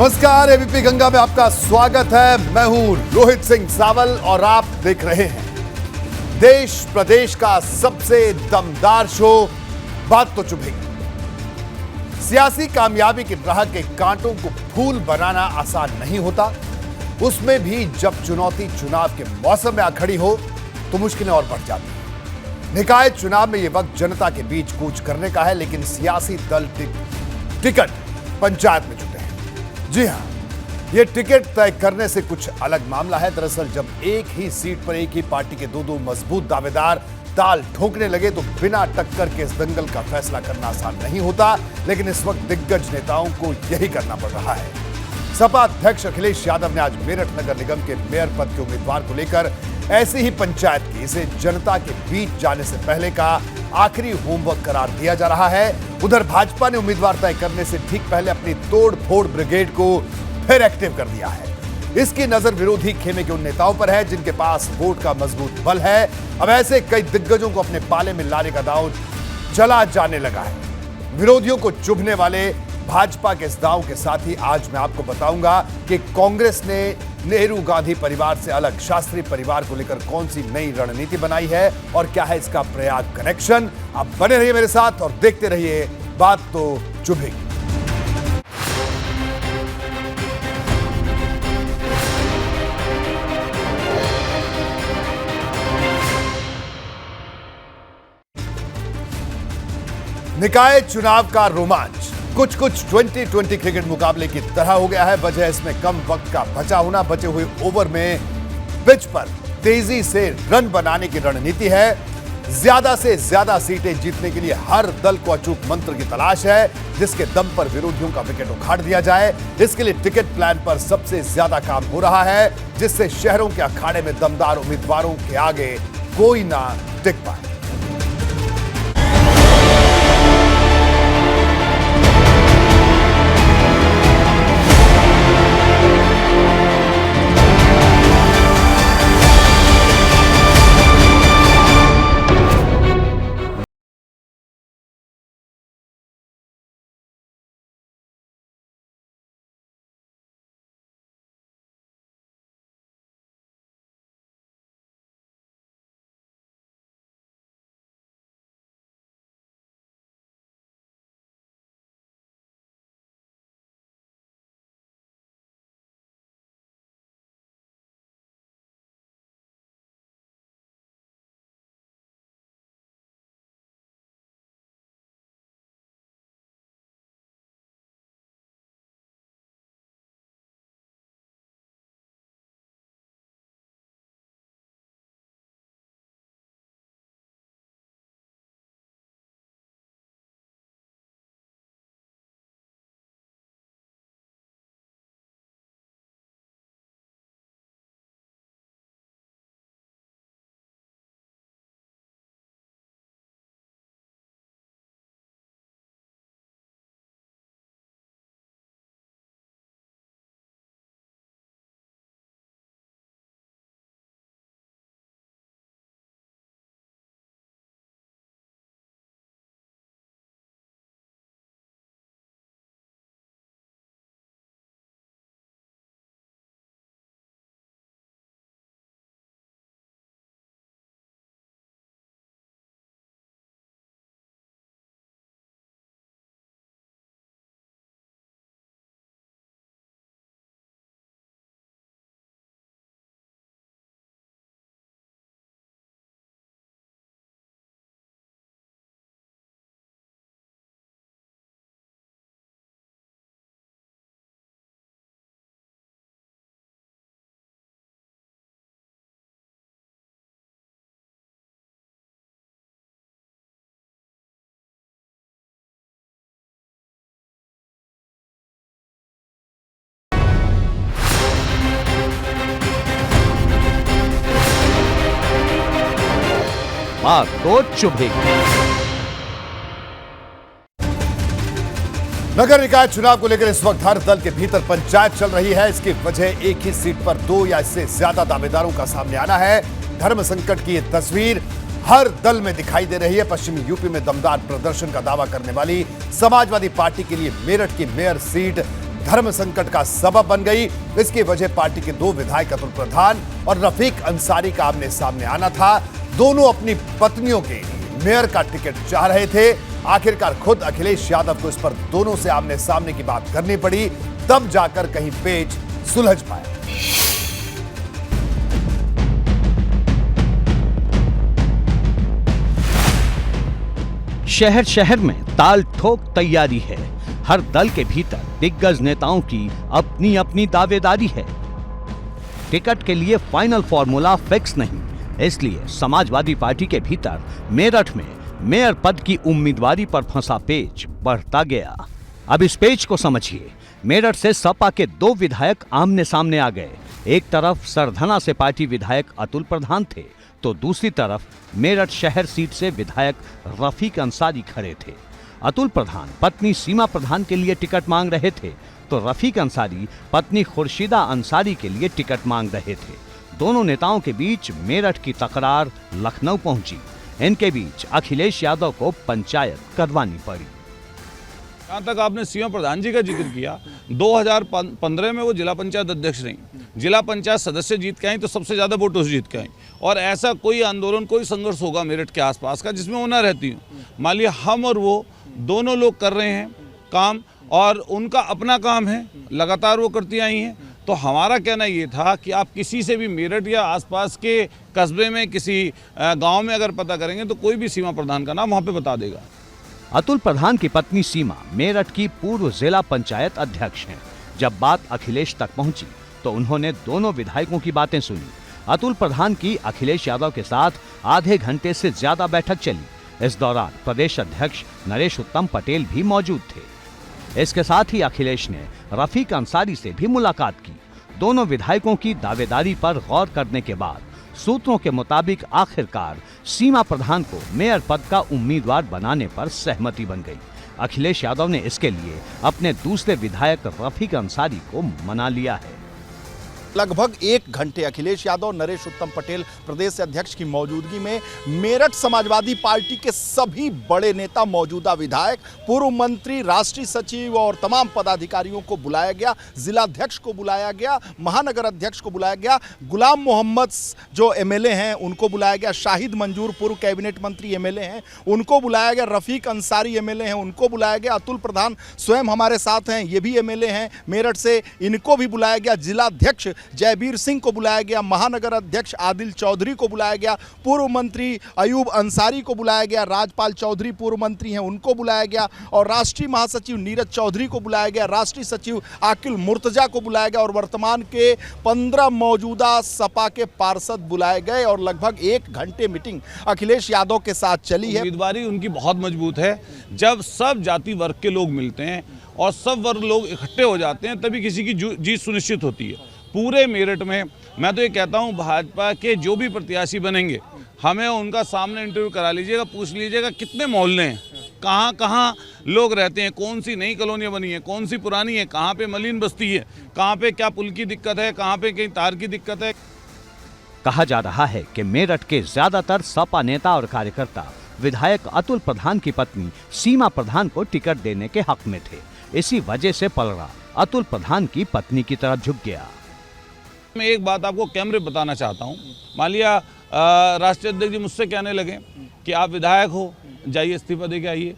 नमस्कार, एबीपी गंगा में आपका स्वागत है। मैं हूं रोहित सिंह सावल और आप देख रहे हैं देश प्रदेश का सबसे दमदार शो बात तो चुभेगी। सियासी कामयाबी की राह के कांटों को फूल बनाना आसान नहीं होता, उसमें भी जब चुनौती चुनाव के मौसम में आ खड़ी हो तो मुश्किलें और बढ़ जाती हैं। निकाय चुनाव में यह वक्त जनता के बीच कूच करने का है, लेकिन सियासी दल टिकट पंचायत में जुटे हैं। जी हां, यह टिकट तय करने से कुछ अलग मामला है। दरअसल जब एक ही सीट पर एक ही पार्टी के दो मजबूत दावेदार ताल ठोकने लगे तो बिना टक्कर के इस दंगल का फैसला करना आसान नहीं होता, लेकिन इस वक्त दिग्गज नेताओं को यही करना पड़ रहा है। सपा अध्यक्ष अखिलेश यादव ने आज मेरठ नगर निगम के मेयर पद के उम्मीदवार को लेकर ऐसी ही पंचायत की, इसे जनता के बीच जाने से पहले का आखिरी होमवर्क करार दिया जा रहा है। उधर भाजपा ने उम्मीदवार तय करने से ठीक पहले अपनी तोड़ फोड़ ब्रिगेड को फिर एक्टिव कर दिया है। इसकी नजर विरोधी खेमे के उन नेताओं पर है जिनके पास वोट का मजबूत बल है। अब ऐसे कई दिग्गजों को अपने पाले में लाने का दांव चला जाने लगा है। विरोधियों को चुभने वाले भाजपा के इस दांव के साथ ही आज मैं आपको बताऊंगा कि कांग्रेस ने नेहरू गांधी परिवार से अलग शास्त्री परिवार को लेकर कौन सी नई रणनीति बनाई है और क्या है इसका प्रयाग कनेक्शन। आप बने रहिए मेरे साथ और देखते रहिए बात तो चुभेगी। निकाय चुनाव का रोमांच कुछ 2020 क्रिकेट मुकाबले की तरह हो गया है। वजह इसमें कम वक्त का बचा होना, बचे हुए ओवर में पिच पर तेजी से रन बनाने की रणनीति है। ज्यादा से ज्यादा सीटें जीतने के लिए हर दल को अचूक मंत्र की तलाश है जिसके दम पर विरोधियों का विकेट उखाड़ दिया जाए। इसके लिए टिकट प्लान पर सबसे ज्यादा काम हो रहा है, जिससे शहरों के अखाड़े में दमदार उम्मीदवारों के आगे कोई ना टिक पाए। बात तो चुभेगी। नगर निकाय चुनाव को लेकर इस वक्त हर दल के भीतर पंचायत चल रही है। इसकी वजह एक ही सीट पर दो या इससे ज्यादा दावेदारों का सामने आना है। धर्म संकट की यह तस्वीर हर दल में दिखाई दे रही है। पश्चिमी यूपी में दमदार प्रदर्शन का दावा करने वाली समाजवादी पार्टी के लिए मेरठ की मेयर सीट धर्म संकट का सबब बन गई। इसकी वजह पार्टी के 2 विधायक अतुल प्रधान और रफीक अंसारी का आमने सामने आना था। दोनों अपनी पत्नियों के मेयर का टिकट चाह रहे थे। आखिरकार खुद अखिलेश यादव को इस पर दोनों से आमने सामने की बात करनी पड़ी, तब जाकर कहीं पेच सुलझ पाया। शहर शहर में ताल ठोक तैयारी है। हर दल के भीतर दिग्गज नेताओं की अपनी अपनी दावेदारी है। टिकट के लिए फाइनल फॉर्मूला फिक्स नहीं, इसलिए समाजवादी पार्टी के भीतर मेरठ में मेयर पद की उम्मीदवारी पर फंसा पेच बढ़ता गया। अब इस पेच को समझिए। मेरठ से सपा के 2 विधायक आमने सामने आ गए। एक तरफ सरधना से पार्टी विधायक अतुल प्रधान थे, तो दूसरी तरफ मेरठ शहर सीट से विधायक रफीक अंसारी खड़े थे। अतुल प्रधान पत्नी सीमा प्रधान के लिए टिकट मांग रहे थे, तो रफीक अंसारी पत्नी खुर्शीदा अंसारी के लिए टिकट मांग रहे थे। दोनों नेताओं के बीच मेरठ की तकरार लखनऊ पहुंची। इनके बीच अखिलेश यादव को पंचायत करवानी पड़ी। जहाँ तक आपने सीमा प्रधान जी का जिक्र किया, 2015 में वो जिला पंचायत अध्यक्ष रही, जिला पंचायत सदस्य जीत के आई, तो सबसे ज़्यादा वोटों से जीत के आई। और ऐसा कोई आंदोलन, कोई संघर्ष होगा मेरठ के आसपास का जिसमें वो ना रहती हूँ। मान लिया हम और वो दोनों लोग कर रहे हैं काम, और उनका अपना काम है, लगातार वो करती आई हैं। तो हमारा कहना ये था कि आप किसी से भी मेरठ या आसपास के कस्बे में, किसी गांव में अगर पता करेंगे तो कोई भी सीमा प्रधान का नाम वहाँ पे बता देगा। अतुल प्रधान की पत्नी सीमा मेरठ की पूर्व जिला पंचायत अध्यक्ष हैं। जब बात अखिलेश तक पहुंची तो उन्होंने दोनों विधायकों की बातें सुनी। अतुल प्रधान की अखिलेश यादव के साथ आधे घंटे से ज्यादा बैठक चली। इस दौरान प्रदेश अध्यक्ष नरेश उत्तम पटेल भी मौजूद थे। इसके साथ ही अखिलेश ने रफीक अंसारी से भी मुलाकात की। दोनों विधायकों की दावेदारी पर गौर करने के बाद सूत्रों के मुताबिक आखिरकार सीमा प्रधान को मेयर पद का उम्मीदवार बनाने पर सहमति बन गई। अखिलेश यादव ने इसके लिए अपने दूसरे विधायक रफीक अंसारी को मना लिया है। लगभग 1 घंटे अखिलेश यादव, नरेश उत्तम पटेल प्रदेश अध्यक्ष की मौजूदगी में मेरठ समाजवादी पार्टी के सभी बड़े नेता, मौजूदा विधायक, पूर्व मंत्री, राष्ट्रीय सचिव और तमाम पदाधिकारियों को बुलाया गया। जिलाध्यक्ष को बुलाया गया, महानगर अध्यक्ष को बुलाया गया, गुलाम मोहम्मद जो एमएलए हैं उनको बुलाया गया, शाहिद मंजूर पूर्व कैबिनेट मंत्री एमएलए हैं उनको बुलाया गया, रफीक अंसारी एमएलए हैं उनको बुलाया गया, अतुल प्रधान स्वयं हमारे साथ हैं, ये भी एमएलए हैं मेरठ से, इनको भी बुलाया गया। जिलाध्यक्ष जयबीर सिंह को बुलाया गया, महानगर अध्यक्ष आदिल चौधरी को बुलाया गया, पूर्व मंत्री अयूब अंसारी को बुलाया गया, राजपाल चौधरी पूर्व मंत्री हैं उनको बुलाया गया, और राष्ट्रीय महासचिव नीरज चौधरी को बुलाया गया, राष्ट्रीय सचिव आकिल मुर्तजा को बुलाया गया, और वर्तमान के 15 मौजूदा सपा के पार्षद बुलाए गए। और लगभग 1 घंटे मीटिंग अखिलेश यादव के साथ चली है। उम्मीदवारी उनकी बहुत मजबूत है। जब सब जाति वर्ग के लोग मिलते हैं और सब वर्ग लोग इकट्ठे हो जाते हैं, तभी किसी की जीत सुनिश्चित होती है। पूरे मेरठ में मैं तो ये कहता हूँ, भाजपा के जो भी प्रत्याशी बनेंगे, हमें उनका सामने इंटरव्यू करा लीजिएगा, पूछ लीजिएगा कितने मोहल्ले हैं, कहाँ कहाँ लोग रहते हैं, कौन सी नई कॉलोनियाँ बनी है, कौन सी पुरानी है, कहाँ पे मलिन बस्ती है, कहाँ पे क्या पुल की दिक्कत है, कहाँ पे कहीं तार की दिक्कत है। कहा जा रहा है कि मेरठ के ज्यादातर सपा नेता और कार्यकर्ता विधायक अतुल प्रधान की पत्नी सीमा प्रधान को टिकट देने के हक में थे। इसी वजह से पलड़ा अतुल प्रधान की पत्नी की तरफ झुक गया। मैं एक बात आपको कैमरे बताना चाहता हूँ। मान लिया राष्ट्रीय अध्यक्ष जी मुझसे कहने लगे कि आप विधायक हो, जाइए इस्तीफा दे के आइए,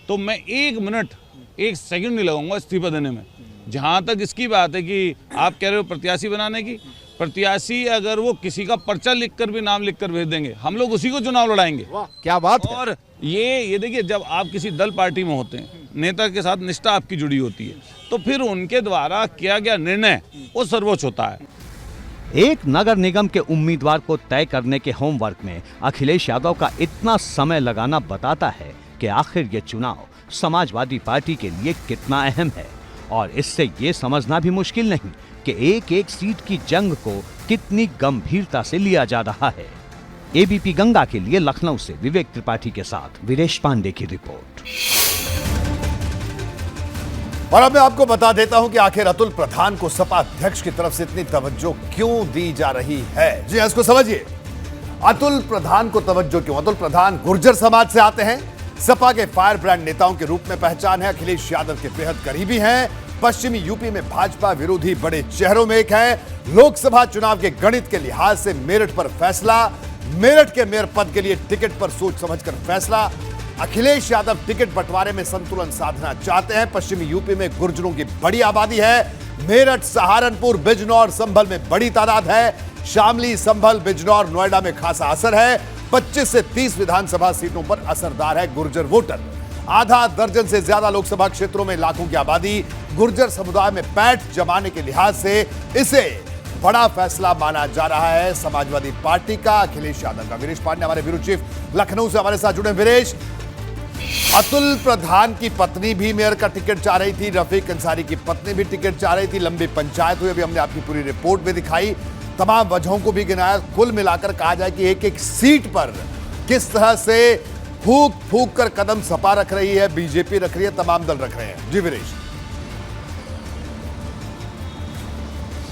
तो मैं 1 मिनट 1 सेकंड नहीं लगाऊंगा इस्तीफा देने में। जहाँ तक इसकी बात है कि आप कह रहे हो प्रत्याशी बनाने की, प्रत्याशी अगर वो किसी का पर्चा लिखकर भी नाम लिखकर भेज देंगे, हम लोग उसी को चुनाव लड़ाएंगे। वाह, क्या बात है। और ये देखिए, जब आप किसी दल पार्टी में होते हैं, नेता के साथ निष्ठा आपकी जुड़ी होती है, तो फिर उनके द्वारा किया गया निर्णय वो सर्वोच्च होता है। एक नगर निगम के उम्मीदवार को तय करने के होमवर्क में अखिलेश यादव का इतना समय लगाना बताता है कि आखिर ये चुनाव समाजवादी पार्टी के लिए कितना अहम है। और इससे ये समझना भी मुश्किल नहीं कि एक सीट की जंग को कितनी गंभीरता से लिया जा रहा है। एबीपी गंगा के लिए लखनऊ से विवेक त्रिपाठी के साथ वीरेश पांडे की रिपोर्ट। और अब मैं आपको बता देता हूं कि आखिर अतुल प्रधान को सपा अध्यक्ष की तरफ से इतनी तवज्जो क्यों दी जा रही है। जी इसको समझिए, अतुल प्रधान को तवज्जो क्यों। अतुल प्रधान गुर्जर समाज से आते हैं, सपा के फायर ब्रांड नेताओं के रूप में पहचान है, अखिलेश यादव के बेहद करीबी हैं पश्चिमी यूपी में भाजपा विरोधी बड़े चेहरों में एक है। लोकसभा चुनाव के गणित के लिहाज से मेरठ पर फैसला, मेरठ के मेयर पद के लिए टिकट पर सोच समझकर फैसला। अखिलेश यादव टिकट बंटवारे में संतुलन साधना चाहते हैं। पश्चिमी यूपी में गुर्जरों की बड़ी आबादी है। मेरठ, सहारनपुर, बिजनौर, संभल में बड़ी तादाद है। शामली, संभल, बिजनौर, नोएडा में खासा असर है। 25 से 30 विधानसभा सीटों पर असरदार है गुर्जर वोटर। आधा दर्जन से ज्यादा लोकसभा क्षेत्रों में लाखों की आबादी गुर्जर समुदाय में पैठ जमाने के लिहाज से इसे बड़ा फैसला माना जा रहा है समाजवादी पार्टी का, अखिलेश यादव का। वीरेश पांडे हमारे ब्यूरो चीफ लखनऊ से हमारे साथ जुड़े। वीरेश, अतुल प्रधान की पत्नी भी मेयर का टिकट चाह रही थी, रफीक अंसारी की पत्नी भी टिकट चाह रही थी, लंबी पंचायत हुई। अभी हमने आपकी पूरी रिपोर्ट में दिखाई, तमाम वजहों को भी गिनाया। कुल मिलाकर कहा जाए कि एक एक सीट पर किस तरह से फूक फूक कर कदम सपा रख रही है, बीजेपी रख रही है, तमाम दल रख रहे हैं। जी वीरेश।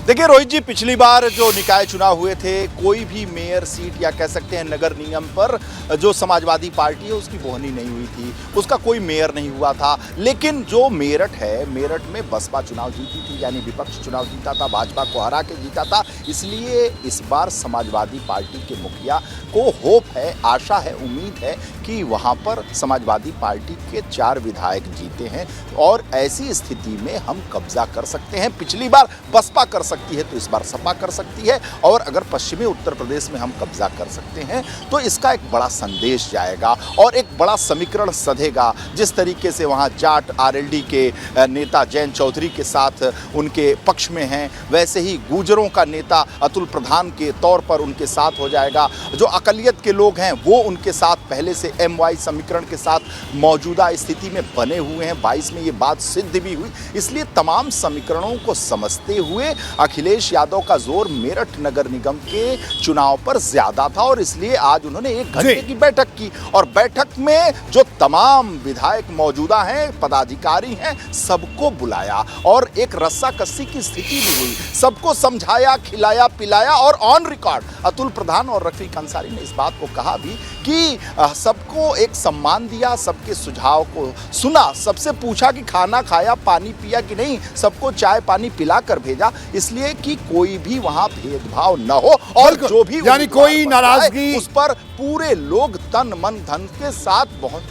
देखिए रोहित जी, पिछली बार जो निकाय चुनाव हुए थे, कोई भी मेयर सीट या कह सकते हैं नगर निगम पर जो समाजवादी पार्टी है उसकी बोहनी नहीं हुई थी, उसका कोई मेयर नहीं हुआ था। लेकिन जो मेरठ है, मेरठ में बसपा चुनाव जीती थी, यानी विपक्ष चुनाव जीता था, भाजपा को हरा के जीता था। इसलिए इस बार समाजवादी पार्टी के मुखिया को होप है, आशा है, उम्मीद है कि वहाँ पर समाजवादी पार्टी के 4 विधायक जीते हैं और ऐसी स्थिति में हम कब्जा कर सकते हैं। पिछली बार बसपा कर सकती है तो इस बार सपा कर सकती है, और अगर पश्चिमी उत्तर प्रदेश में हम कब्जा कर सकते हैं तो इसका एक बड़ा संदेश जाएगा और एक बड़ा समीकरण सधेगा। जिस तरीके से वहाँ जाट आरएलडी के नेता जयंत चौधरी के साथ उनके पक्ष में हैं, वैसे ही गुर्जरों का नेता अतुल प्रधान के तौर पर उनके साथ हो जाएगा। जो अकलियत के लोग हैं वो उनके साथ पहले से MY समीकरण के साथ मौजूदा स्थिति में बने हुए हैं। 22 में ये बात सिद्ध भी हुई। इसलिए तमाम समीकरणों को समझते हुए अखिलेश यादव का जोर मेरठ नगर निगम के चुनाव पर ज्यादा था और इसलिए आज उन्होंने 1 घंटे की बैठक की और बैठक में जो तमाम विधायक मौजूदा हैं, पदाधिकारी हैं, सबको बुलाया और एक रस्सा कस्सी की स्थिति भी हुई। सबको समझाया, खिलाया, पिलाया और ऑन रिकॉर्ड अतुल प्रधान और रफीक अंसारी ने इस बात को कहा भी कि सबको एक सम्मान दिया, सबके सुझाव को सुना, सबसे पूछा कि खाना खाया, पानी पिया कि नहीं, सबको चाय पानी पिला कर भेजा, इसलिए कि कोई भी वहां भेदभाव न हो और जो भी यानी कोई नाराजगी उस पर पूरे लोग तन मन धन के साथ बहुत।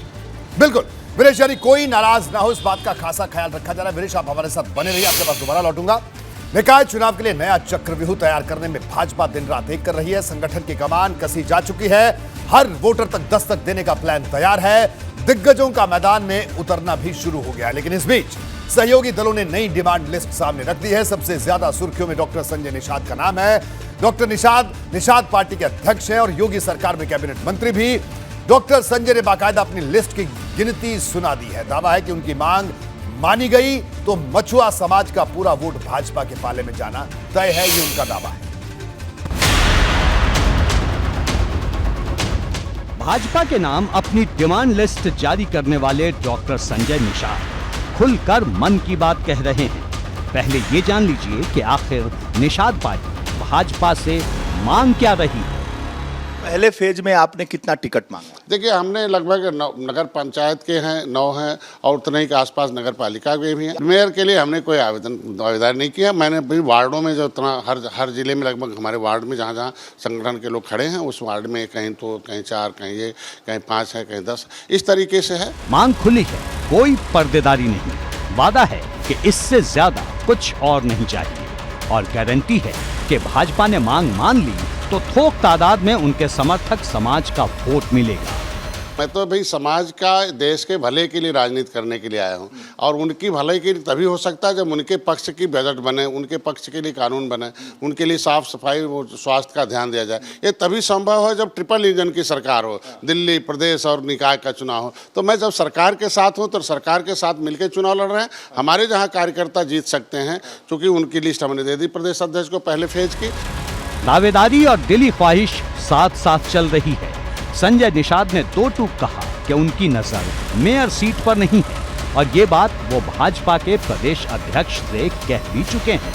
बिल्कुल वीरेश, यानी कोई नाराज ना हो, इस बात का खासा ख्याल रखा जा रहा है। वीरेश, आप हमारे साथ बने रहिए, आपके पास दोबारा लौटूंगा। निकाय चुनाव के लिए नया चक्रव्यूह तैयार करने में भाजपा दिन रात एक कर रही है। संगठन की कमान कसी जा चुकी है, हर वोटर तक दस्तक देने का प्लान तैयार है, दिग्गजों का मैदान में उतरना भी शुरू हो गया है। लेकिन इस बीच सहयोगी दलों ने नई डिमांड लिस्ट सामने रख दी है। सबसे ज्यादा सुर्खियों में डॉक्टर संजय निषाद का नाम है। डॉक्टर निषाद पार्टी के अध्यक्ष हैं और योगी सरकार में कैबिनेट मंत्री भी। डॉक्टर संजय ने बाकायदा अपनी लिस्ट की गिनती सुना दी है। दावा है कि उनकी मांग मानी गई तो मछुआ समाज का पूरा वोट भाजपा के पाले में जाना तय है, ये उनका दावा है। भाजपा के नाम अपनी डिमांड लिस्ट जारी करने वाले डॉक्टर संजय निषाद खुलकर मन की बात कह रहे हैं। पहले ये जान लीजिए कि आखिर निषाद पार्टी भाजपा से मांग क्या रही है। पहले फेज में आपने कितना टिकट मांगा? देखिए, हमने लगभग नगर पंचायत के हैं 9 हैं और उतने ही के आसपास नगर पालिका के भी हैं। मेयर के लिए हमने कोई आवेदन नहीं किया। मैंने भी वार्डों में जो इतना हर जिले में लगभग हमारे वार्ड में जहाँ जहाँ संगठन के लोग खड़े हैं उस वार्ड में कहीं 4, कहीं 5 है, कहीं 10, इस तरीके से है। मांग खुली है, कोई पर्देदारी नहीं। वादा है कि इससे ज्यादा कुछ और नहीं चाहिए और गारंटी है कि भाजपा ने मांग मान ली तो थोक तादाद में उनके समर्थक समाज का वोट मिलेगा। मैं तो भाई समाज का, देश के भले के लिए राजनीति करने के लिए आया हूँ और उनकी भलाई के लिए तभी हो सकता है जब उनके पक्ष की बजट बने, उनके पक्ष के लिए कानून बने, उनके लिए साफ सफाई और स्वास्थ्य का ध्यान दिया जाए। ये तभी संभव है जब ट्रिपल इंजन की सरकार हो, दिल्ली, प्रदेश और निकाय का चुनाव हो। तो मैं जब सरकार के साथ हूँ तो सरकार के साथ मिलकर चुनाव लड़ रहे हैं। हमारे जहाँ कार्यकर्ता जीत सकते हैं, क्योंकि उनकी लिस्ट हमने दे दी प्रदेश अध्यक्ष को पहले फेज की। दावेदारी और दिली ख्वाहिश साथ साथ चल रही है। संजय निषाद ने 2 टूक कहा कि उनकी नजर मेयर सीट पर नहीं है और ये बात वो भाजपा के प्रदेश अध्यक्ष से कह भी चुके हैं।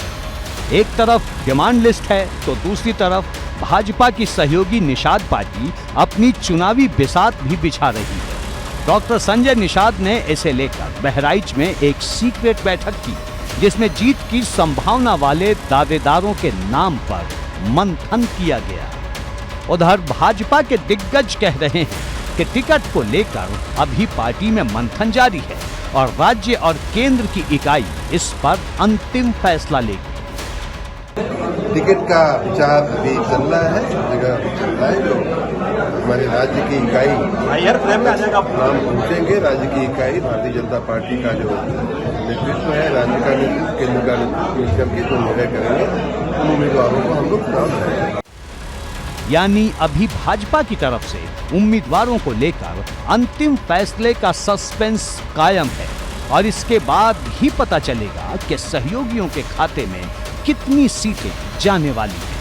एक तरफ डिमांड लिस्ट है तो दूसरी तरफ भाजपा की सहयोगी निषाद पार्टी अपनी चुनावी बिसात भी बिछा रही है। डॉक्टर संजय निषाद ने इसे लेकर बहराइच में एक सीक्रेट बैठक की जिसमें जीत की संभावना वाले दावेदारों के नाम पर मंथन किया गया। उधर भाजपा के दिग्गज कह रहे हैं कि टिकट को लेकर अभी पार्टी में मंथन जारी है और राज्य और केंद्र की इकाई इस पर अंतिम फैसला लेगी। टिकट का विचार अभी चल रहा है, जगह चल रहा है। जो हमारे राज्य की इकाई नाम पहुंचेंगे, राज्य की इकाई भारतीय जनता पार्टी का जो नेतृत्व है, राज्य का नेतृत्व, केंद्र का नेतृत्व मिलकर के जो निर्णय करेंगे, उन उम्मीदवारों को हम लोग चुनाव करेंगे। यानी अभी भाजपा की तरफ से उम्मीदवारों को लेकर अंतिम फैसले का सस्पेंस कायम है और इसके बाद ही पता चलेगा कि सहयोगियों के खाते में कितनी सीटें जाने वाली हैं।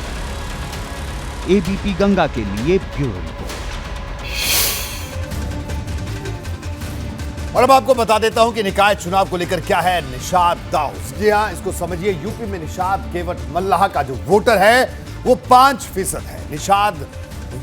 एबीपी गंगा के लिए ब्यूरो रिपोर्ट। और अब आपको बता देता हूं कि निकाय चुनाव को लेकर क्या है निषाद दाव। जी हां, इसको समझिए। यूपी में निषाद केवट मल्लाह का जो वोटर है वो 5% है। निषाद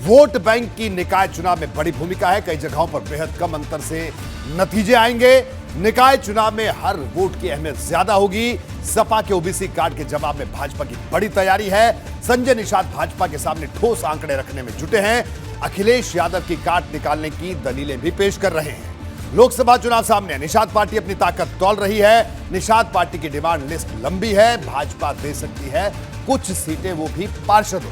वोट बैंक की निकाय चुनाव में बड़ी भूमिका है। कई जगहों पर बेहद कम अंतर से नतीजे आएंगे। निकाय चुनाव में हर वोट की अहमियत ज्यादा होगी। सपा के ओबीसी कार्ड के जवाब में भाजपा की बड़ी तैयारी है। संजय निषाद भाजपा के सामने ठोस आंकड़े रखने में जुटे हैं। अखिलेश यादव की काट निकालने की दलीलें भी पेश कर रहे हैं। लोकसभा चुनाव सामने है। निषाद पार्टी अपनी ताकत तौल रही है। निषाद पार्टी की डिमांड लिस्ट लंबी है। भाजपा दे सकती है कुछ सीटें, वो भी पार्षदों।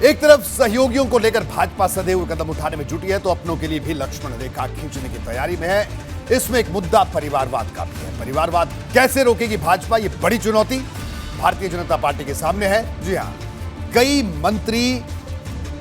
एक तरफ सहयोगियों को लेकर भाजपा सदैव कदम उठाने में जुटी है तो अपनों के लिए भी लक्ष्मण रेखा खींचने की तैयारी में है। इसमें एक मुद्दा परिवारवाद का भी है। परिवारवाद कैसे रोकेगी भाजपा, ये बड़ी चुनौती भारतीय जनता पार्टी के सामने है। जी हां, कई मंत्री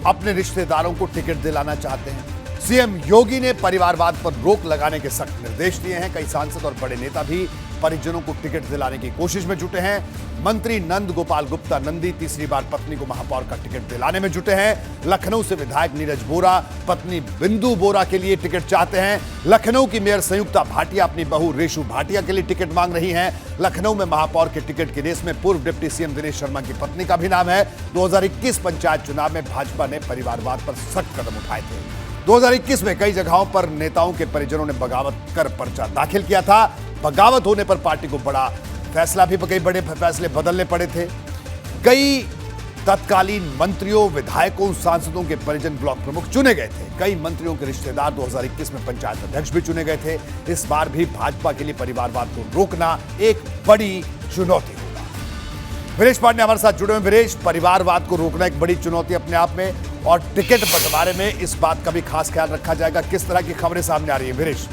अपने रिश्तेदारों को टिकट दिलाना चाहते हैं। सीएम योगी ने परिवारवाद पर रोक लगाने के सख्त निर्देश दिए हैं। कई सांसद और बड़े नेता भी परिजनों को टिकट दिलाने की कोशिश में जुटे हैं। मंत्री नंद गोपाल गुप्ता नंदी तीसरी बार पत्नी को महापौर का टिकट दिलाने में जुटे हैं। लखनऊ से विधायक नीरज बोरा पत्नी बिंदु बोरा के लिए टिकट चाहते हैं। लखनऊ की मेयर संयुक्ता भाटिया अपनी बहू रेशु भाटिया के लिए टिकट मांग रही हैं। लखनऊ में महापौर के टिकट की रेस में पूर्व डिप्टी सीएम दिनेश शर्मा की पत्नी का भी नाम है। 2021 पंचायत चुनाव में भाजपा ने परिवारवाद पर सख्त कदम उठाए थे। 2021 में कई जगहों पर नेताओं के परिजनों ने बगावत कर पर्चा दाखिल किया था। बगावत होने पर पार्टी को बड़ा फैसला भी, कई बड़े फैसले बदलने पड़े थे। कई तत्कालीन मंत्रियों, विधायकों, सांसदों के परिजन ब्लॉक प्रमुख चुने गए थे। कई मंत्रियों के रिश्तेदार 2021 में पंचायत अध्यक्ष भी चुने गए थे। इस बार भी भाजपा के लिए परिवारवाद को रोकना एक बड़ी चुनौती होगा। वीरेश पांडे हमारे साथ जुड़े हुए। वीरेश, परिवारवाद को रोकना एक बड़ी चुनौती अपने आप में और टिकट बंटवारे में इस बात का भी खास ख्याल रखा जाएगा। किस तरह की खबरें सामने आ रही है वीरेश?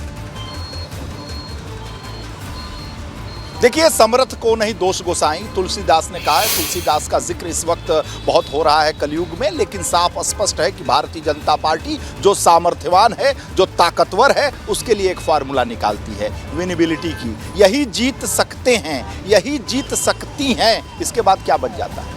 देखिए, समर्थ को नहीं दोष गोसाई, तुलसीदास ने कहा है। तुलसीदास का जिक्र इस वक्त बहुत हो रहा है कलयुग में, लेकिन साफ स्पष्ट है कि भारतीय जनता पार्टी जो सामर्थ्यवान है, जो ताकतवर है, उसके लिए एक फार्मूला निकालती है विनेबिलिटी की। यही जीत सकते हैं, यही जीत सकती हैं। इसके बाद क्या बच जाता है?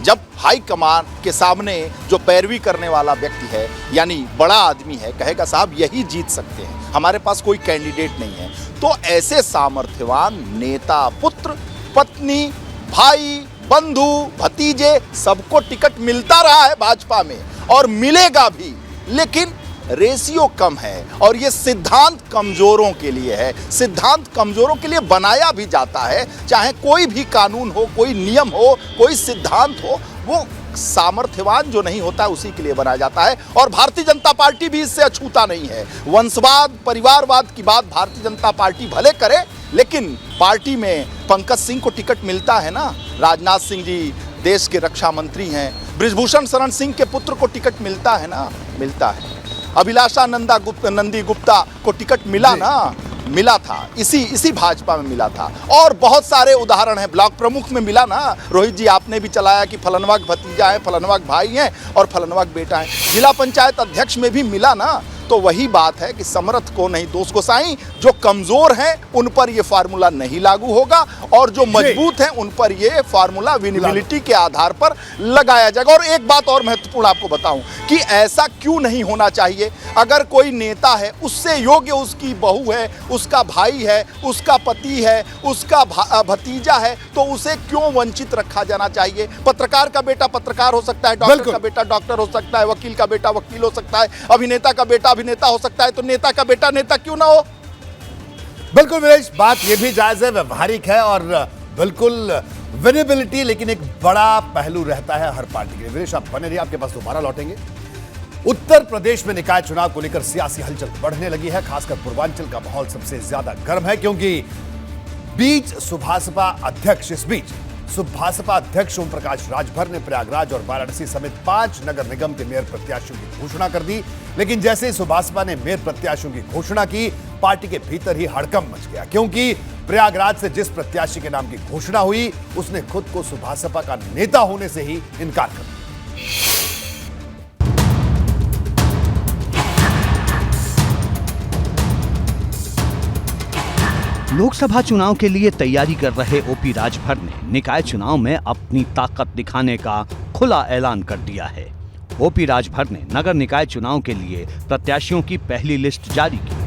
जब हाईकमान के सामने जो पैरवी करने वाला व्यक्ति है, यानी बड़ा आदमी है, कहेगा साहब यही जीत सकते हैं, हमारे पास कोई कैंडिडेट नहीं है, तो ऐसे सामर्थ्यवान नेता, पुत्र, पत्नी, भाई, बंधु, भतीजे, सबको टिकट मिलता रहा है भाजपा में और मिलेगा भी। लेकिन रेशियो कम है और ये सिद्धांत कमजोरों के लिए है। सिद्धांत कमजोरों के लिए बनाया भी जाता है। चाहे कोई भी कानून हो, कोई नियम हो, कोई सिद्धांत हो, वो सामर्थ्यवान जो नहीं होता उसी के लिए बनाया जाता है। और भारतीय जनता पार्टी भी इससे अछूता नहीं है। वंशवाद, परिवारवाद की बात भारतीय जनता पार्टी भले करे, लेकिन पार्टी में पंकज सिंह को टिकट मिलता है ना। राजनाथ सिंह जी देश के रक्षा मंत्री हैं। बृजभूषण शरण सिंह के पुत्र को टिकट मिलता है ना, मिलता है। अभिलाषा नंदी गुप्ता को टिकट मिला ना, मिला था, इसी भाजपा में मिला था। और बहुत सारे उदाहरण हैं। ब्लॉक प्रमुख में मिला ना, रोहित जी आपने भी चलाया कि फलनवा भतीजा है, फलनवा भाई हैं और फलनवा बेटा है। जिला पंचायत अध्यक्ष में भी मिला ना। तो वही बात है कि समर्थ को नहीं दोष गोसाई, जो कमजोर हैं उन पर यह फार्मूला नहीं लागू होगा और जो मजबूत हैं उन पर यह फार्मूला विनेबिलिटी के आधार पर लगाया जाएगा। और एक बात और महत्वपूर्ण आपको बताऊं कि ऐसा क्यों नहीं होना चाहिए। अगर कोई नेता है, उससे योग्य उसकी बहू है, उसका भाई है, उसका पति है, उसका भतीजा है, तो उसे क्यों वंचित रखा जाना चाहिए? पत्रकार का बेटा पत्रकार हो सकता है, डॉक्टर का बेटा डॉक्टर हो सकता है, वकील का बेटा वकील हो सकता है, अभिनेता का बेटा अभिनेता हो सकता है, तो नेता का बेटा नेता क्यों ना हो? बिल्कुल वीरेश, बात ये भी जायज है, व्यवहारिक है और बिल्कुल विनेबिलिटी, लेकिन एक बड़ा पहलू रहता है हर पार्टी के लिए। वीरेश, आप बने रहिए, आपके पास दोबारा लौटेंगे। उत्तर प्रदेश में निकाय चुनाव को लेकर सियासी हलचल बढ़ने लगी है। खासकर पूर्वांचल का माहौल सबसे ज्यादा गर्म है, क्योंकि इस बीच सुभासपा अध्यक्ष ओम प्रकाश राजभर ने प्रयागराज और वाराणसी समेत 5 नगर निगम के मेयर प्रत्याशियों की घोषणा कर दी। लेकिन जैसे ही सुभासपा ने मेयर प्रत्याशियों की घोषणा की, पार्टी के भीतर ही हड़कंप मच गया, क्योंकि प्रयागराज से जिस प्रत्याशी के नाम की घोषणा हुई, उसने खुद को सुभासपा का नेता होने से ही इनकार कर दिया। लोकसभा चुनाव के लिए तैयारी कर रहे ओपी राजभर ने निकाय चुनाव में अपनी ताकत दिखाने का खुला ऐलान कर दिया है। ओपी राजभर ने नगर निकाय चुनाव के लिए प्रत्याशियों की पहली लिस्ट जारी की।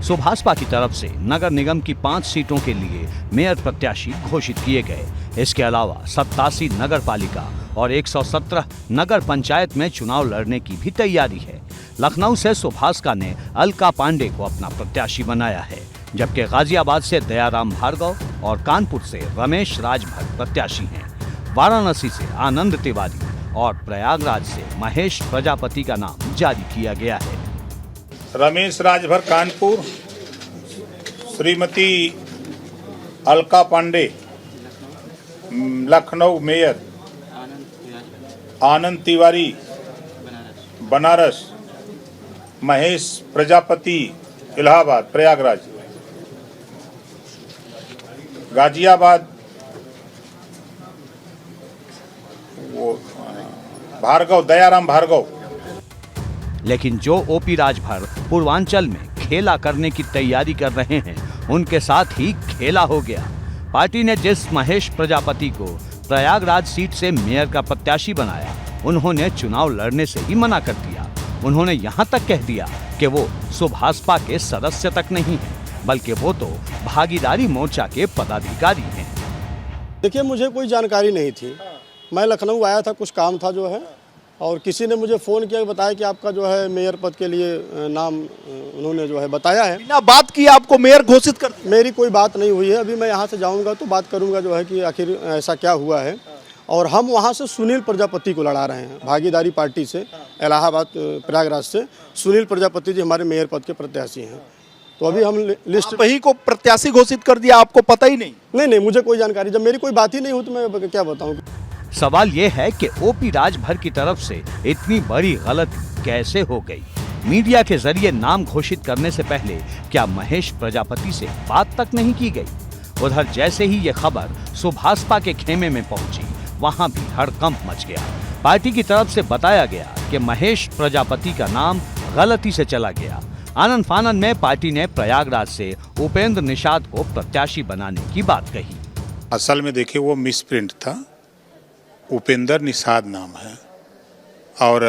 सुभासपा की तरफ से नगर निगम की 5 सीटों के लिए मेयर प्रत्याशी घोषित किए गए। इसके अलावा 87 नगर पालिका और 117 नगर पंचायत में चुनाव लड़ने की भी तैयारी है। लखनऊ से सुभासपा ने अलका पांडे को अपना प्रत्याशी बनाया है, जबकि गाजियाबाद से दयाराम भार्गव और कानपुर से रमेश राजभर प्रत्याशी हैं। वाराणसी से आनंद तिवारी और प्रयागराज से महेश प्रजापति का नाम जारी किया गया है। रमेश राजभर कानपुर, श्रीमती अलका पांडे लखनऊ मेयर, आनंद तिवारी बनारस, महेश प्रजापति इलाहाबाद प्रयागराज, गाजियाबाद भार्गव दयाराम भार्गव। लेकिन जो ओपी राजभर पूर्वांचल में खेला करने की तैयारी कर रहे हैं, उनके साथ ही खेला हो गया। पार्टी ने जिस महेश प्रजापति को प्रयागराज सीट से मेयर का प्रत्याशी बनाया, उन्होंने चुनाव लड़ने से ही मना कर दिया। उन्होंने यहां तक कह दिया कि वो सुभासपा के सदस्य तक नहीं है, बल्कि वो तो भागीदारी मोर्चा के पदाधिकारी हैं। देखिए, मुझे कोई जानकारी नहीं थी। मैं लखनऊ आया था, कुछ काम था जो है, और किसी ने मुझे फ़ोन किया, बताया कि आपका जो है मेयर पद के लिए नाम उन्होंने जो है बताया है। बिना बात किए आपको मेयर घोषित कर दिया? मेरी कोई बात नहीं हुई है। अभी मैं यहाँ से जाऊँगा तो बात करूँगा जो है कि आखिर ऐसा क्या हुआ है। और हम वहाँ से सुनील प्रजापति को लड़ा रहे हैं, भागीदारी पार्टी से, इलाहाबाद प्रयागराज से सुनील प्रजापति जी हमारे मेयर पद के प्रत्याशी हैं। तो अभी हम लिस्ट वही को प्रत्याशी घोषित कर दिया, आपको पता ही नहीं? नहीं, मुझे कोई जानकारी, जब मेरी कोई बात ही नहीं हुई तो मैं क्या बताऊँ। सवाल यह है कि ओपी राजभर की तरफ से इतनी बड़ी गलती कैसे हो गई। मीडिया के जरिए नाम घोषित करने से पहले क्या महेश प्रजापति से बात तक नहीं की गई? उधर जैसे ही ये खबर सुभासपा के खेमे में पहुंची, वहां भी हड़कंप मच गया। पार्टी की तरफ से बताया गया कि महेश प्रजापति का नाम गलती से चला गया। आनंद फानन में पार्टी ने प्रयागराज से उपेंद्र निषाद को प्रत्याशी बनाने की बात कही। असल में देखिए, वो मिसप्रिंट था। उपेंद्र निषाद नाम है और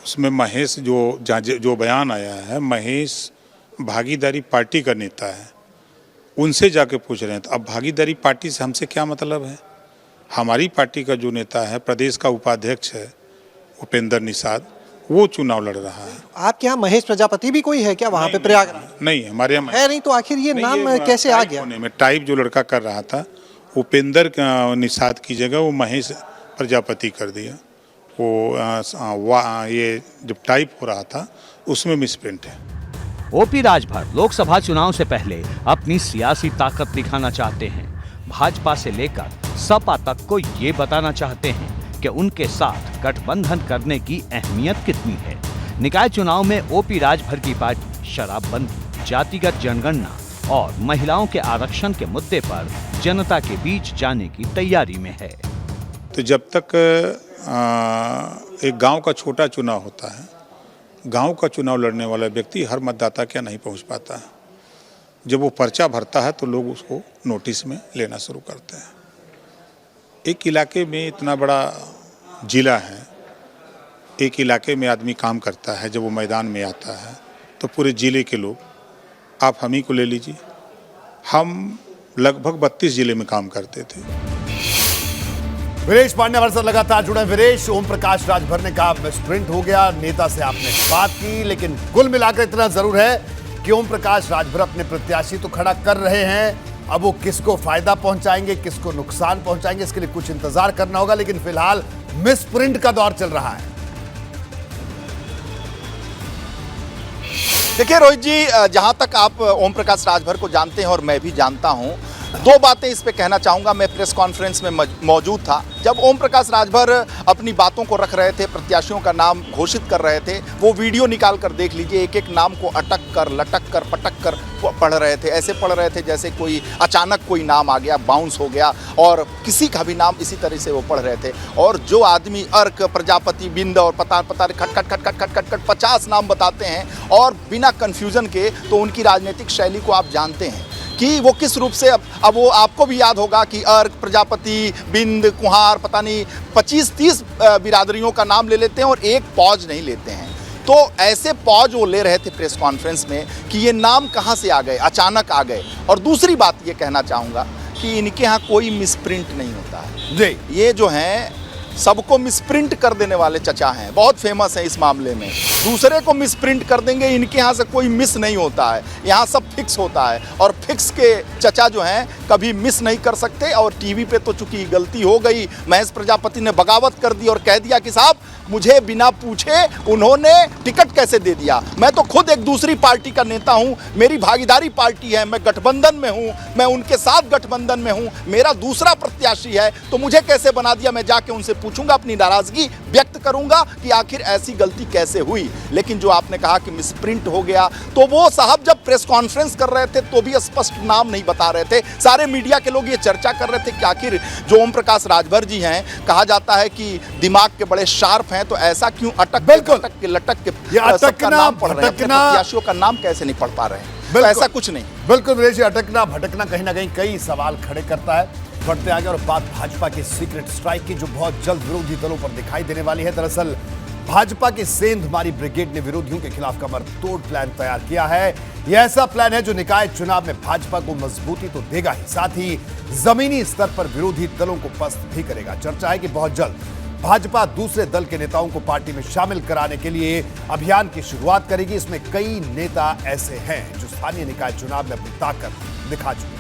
उसमें महेश जो बयान आया है, महेश भागीदारी पार्टी का नेता है। उनसे जाके पूछ रहे हैं। तो अब भागीदारी पार्टी से हमसे क्या मतलब है? हमारी पार्टी का जो नेता है, प्रदेश का उपाध्यक्ष है उपेंद्र निषाद, वो चुनाव लड़ रहा है। आपके यहाँ महेश प्रजापति भी कोई है क्या वहाँ पे प्रयागराज? नहीं, हमारे यहाँ है नहीं। तो आखिर ये नाम कैसे आ गया? में टाइप जो लड़का कर रहा था, उपेंद्र निषाद की जगह वो महेश प्रजापति कर दिया। वो ये जब टाइप हो रहा था उसमें मिसप्रिंट है। ओपी राजभर लोकसभा चुनाव से पहले अपनी सियासी ताकत दिखाना चाहते हैं। भाजपा से लेकर सपा तक को ये बताना चाहते हैं कि उनके साथ गठबंधन करने की अहमियत कितनी है। निकाय चुनाव में ओपी राजभर की पार्टी शराबबंदी, जातिगत जनगणना और महिलाओं के आरक्षण के मुद्दे पर जनता के बीच जाने की तैयारी में है। तो जब तक एक गांव का छोटा चुनाव होता है, गांव का चुनाव लड़ने वाला व्यक्ति हर मतदाता के नहीं पहुंच पाता है। जब वो पर्चा भरता है तो लोग उसको नोटिस में लेना शुरू करते हैं। एक इलाके में इतना बड़ा जिला है, एक इलाके में आदमी काम करता है, जब वो मैदान में आता है तो पूरे जिले के लोग, आप हम ही को ले लीजिए, हम लगभग 32 जिले में काम करते थे। वीरेश पांडे हमारे साथ लगातार जुड़े हैं। वीरेश, ओम प्रकाश राजभर ने कहा मिसप्रिंट हो गया, नेता से आपने बात की, लेकिन कुल मिलाकर इतना जरूर है कि ओम प्रकाश राजभर अपने प्रत्याशी तो खड़ा कर रहे हैं। अब वो किसको फायदा पहुंचाएंगे, किसको नुकसान पहुंचाएंगे, इसके लिए कुछ इंतजार करना होगा, लेकिन फिलहाल मिसप्रिंट का दौर चल रहा है। देखिए रोहित जी, जहां तक आप ओम प्रकाश राजभर को जानते हैं और मैं भी जानता हूं, दो बातें इस पे कहना चाहूँगा। मैं प्रेस कॉन्फ्रेंस में मौजूद था जब ओम प्रकाश राजभर अपनी बातों को रख रहे थे, प्रत्याशियों का नाम घोषित कर रहे थे। वो वीडियो निकाल कर देख लीजिए, एक एक नाम को अटक कर, लटक कर, पटक कर पढ़ रहे थे। ऐसे पढ़ रहे थे जैसे कोई अचानक कोई नाम आ गया, बाउंस हो गया, और किसी का भी नाम इसी तरह से वो पढ़ रहे थे। और जो आदमी अर्क, प्रजापति, बिंद और पता खट खट खट खट खट खट खट 50 नाम बताते हैं और बिना कन्फ्यूजन के, तो उनकी राजनीतिक शैली को आप जानते हैं कि वो किस रूप से अब वो आपको भी याद होगा कि अर्क, प्रजापति, बिंद, कुहार, पता नहीं 25-30 बिरादरियों का नाम ले लेते हैं और एक पॉज नहीं लेते हैं। तो ऐसे पॉज वो ले रहे थे प्रेस कॉन्फ्रेंस में कि ये नाम कहाँ से आ गए, अचानक आ गए। और दूसरी बात ये कहना चाहूँगा कि इनके यहाँ कोई मिसप्रिंट नहीं होता है जी। ये जो हैं सबको मिसप्रिंट कर देने वाले चचा हैं, बहुत फेमस है इस मामले में। दूसरे को मिसप्रिंट कर देंगे, इनके यहाँ से कोई मिस नहीं होता है, यहाँ सब फिक्स होता है। और फिक्स के चचा जो हैं कभी मिस नहीं कर सकते। और टीवी पे तो चूंकि गलती हो गई, महेश प्रजापति ने बगावत कर दी और कह दिया कि साहब मुझे बिना पूछे उन्होंने टिकट कैसे दे दिया। मैं तो खुद एक दूसरी पार्टी का नेता हूं, मेरी भागीदारी पार्टी है, मैं गठबंधन में हूं, मैं उनके साथ गठबंधन में हूं, मेरा दूसरा प्रत्याशी है, तो मुझे कैसे बना दिया। मैं जाके उनसे पूछूंगा, अपनी नाराजगी व्यक्त करूंगा कि आखिर ऐसी गलती कैसे हुई। लेकिन जो आपने कहा कि मिसप्रिंट हो गया, तो वो साहब जब प्रेस कॉन्फ्रेंस कर रहे थे तो भी स्पष्ट नाम नहीं बता रहे थे। सारे मीडिया के लोग ये चर्चा कर रहे थे कि आखिर जो ओम प्रकाश राजभर जी हैं, कहा जाता है कि दिमाग के बड़े शार्प हैं, तो ऐसा क्यों अटक के लटक के सबका नाम पढ़ रहे हैं, प्रत्याशियों का नाम कैसे नहीं पढ़ पा रहे हैं। तो ऐसा कुछ नहीं। बिल्कुल वीरेश, अटकना भटकना कहीं ना कहीं कई सवाल खड़े करता है। बढ़ते आगे और बात भाजपा की सीक्रेट स्ट्राइक की, जो बहुत जल्द विरोधी दलों पर दिखाई देने वाली है। दरअसल भाजपा की सेंधमारी ब्रिगेड ने विरोधियों के खिलाफ कमर तोड़ प्लान तैयार किया है। यह ऐसा प्लान है जो निकाय चुनाव में भाजपा को मजबूती तो देगा ही, साथ ही जमीनी स्तर पर विरोधी दलों को पस्त भी करेगा। चर्चा है कि बहुत जल्द भाजपा दूसरे दल के नेताओं को पार्टी में शामिल कराने के लिए अभियान की शुरुआत करेगी। इसमें कई नेता ऐसे हैं जो स्थानीय निकाय चुनाव में अपनी ताकत दिखा चुके हैं।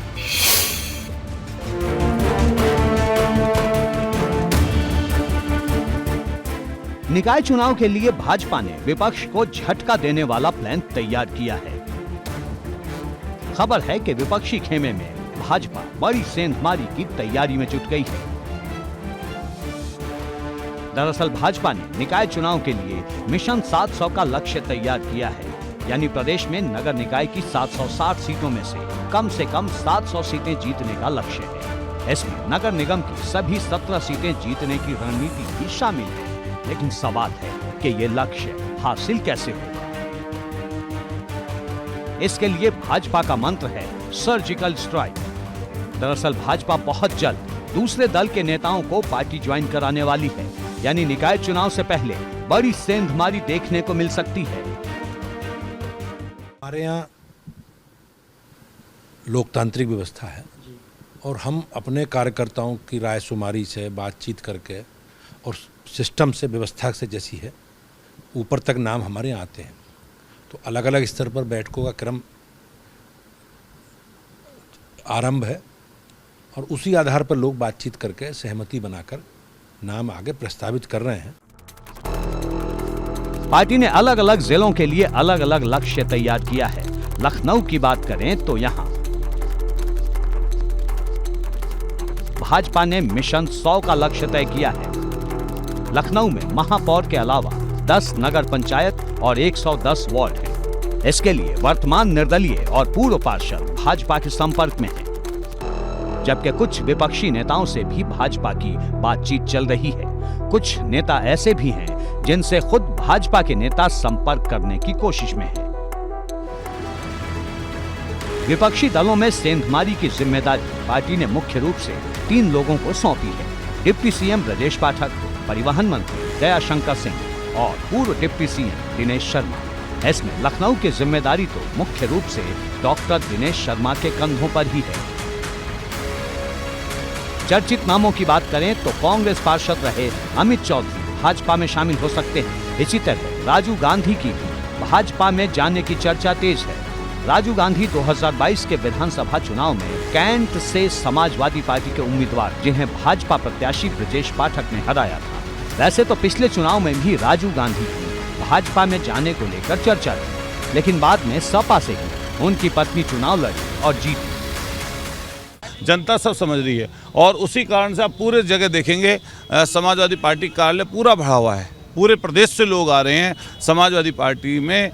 निकाय चुनाव के लिए भाजपा ने विपक्ष को झटका देने वाला प्लान तैयार किया है। खबर है कि विपक्षी खेमे में भाजपा बड़ी सेंधमारी की तैयारी में जुट गई है। दरअसल भाजपा ने निकाय चुनाव के लिए मिशन 700 का लक्ष्य तैयार किया है, यानी प्रदेश में नगर निकाय की 760 सीटों में से कम 700 सीटें जीतने का लक्ष्य है। इसमें नगर निगम की सभी 17 सीटें जीतने की रणनीति भी शामिल है। लेकिन सवाल है कि ये लक्ष्य हासिल कैसे होगा। इसके लिए भाजपा का मंत्र है सर्जिकल स्ट्राइक। दरअसल भाजपा बहुत जल्द दूसरे दल के नेताओं को पार्टी ज्वाइन कराने वाली है, यानी निकाय चुनाव से पहले बड़ी सेंधमारी देखने को मिल सकती है। हमारे यहाँ लोकतांत्रिक व्यवस्था है और हम अपने कार्यकर्ताओं की राय शुमारी से बातचीत करके और सिस्टम से, व्यवस्था से जैसी है, ऊपर तक नाम हमारे यहाँ आते हैं। तो अलग अलग स्तर पर बैठकों का क्रम आरंभ है और उसी आधार पर लोग बातचीत करके सहमति बनाकर नाम आगे प्रस्तावित कर रहे हैं। पार्टी ने अलग अलग जिलों के लिए अलग अलग लक्ष्य तैयार किया है। लखनऊ की बात करें तो यहाँ भाजपा ने मिशन 100 का लक्ष्य तय किया है। लखनऊ में महापौर के अलावा 10 नगर पंचायत और 110 वार्ड हैं। इसके लिए वर्तमान निर्दलीय और पूर्व पार्षद भाजपा के संपर्क में हैं, जबकि कुछ विपक्षी नेताओं से भी भाजपा की बातचीत चल रही है। कुछ नेता ऐसे भी हैं जिनसे खुद भाजपा के नेता संपर्क करने की कोशिश में हैं। विपक्षी दलों में सेंधमारी की जिम्मेदारी पार्टी ने मुख्य रूप से 3 लोगों को सौंपी है। डिप्टी सीएम ब्रजेश पाठक, परिवहन मंत्री दयाशंकर सिंह और पूर्व डिप्टी सीएम दिनेश शर्मा। इसमें लखनऊ की जिम्मेदारी तो मुख्य रूप से डॉक्टर दिनेश शर्मा के कंधों पर ही है। चर्चित नामों की बात करें तो कांग्रेस पार्षद रहे अमित चौधरी भाजपा में शामिल हो सकते हैं। इसी तरह राजीव गांधी की भी भाजपा में जाने की चर्चा तेज है। राजीव गांधी 2022 के विधानसभा चुनाव में कैंट से समाजवादी पार्टी के उम्मीदवार जिन्हें भाजपा प्रत्याशी ब्रजेश पाठक ने हराया था। वैसे तो पिछले चुनाव में भी राजीव गांधी की भाजपा में जाने को लेकर चर्चा थी, लेकिन बाद में सपा से ही उनकी पत्नी चुनाव लड़ी और जीती। जनता सब समझ रही है और उसी कारण से आप पूरे जगह देखेंगे समाजवादी पार्टी कार्यालय पूरा भरा हुआ है। पूरे प्रदेश से लोग आ रहे हैं समाजवादी पार्टी में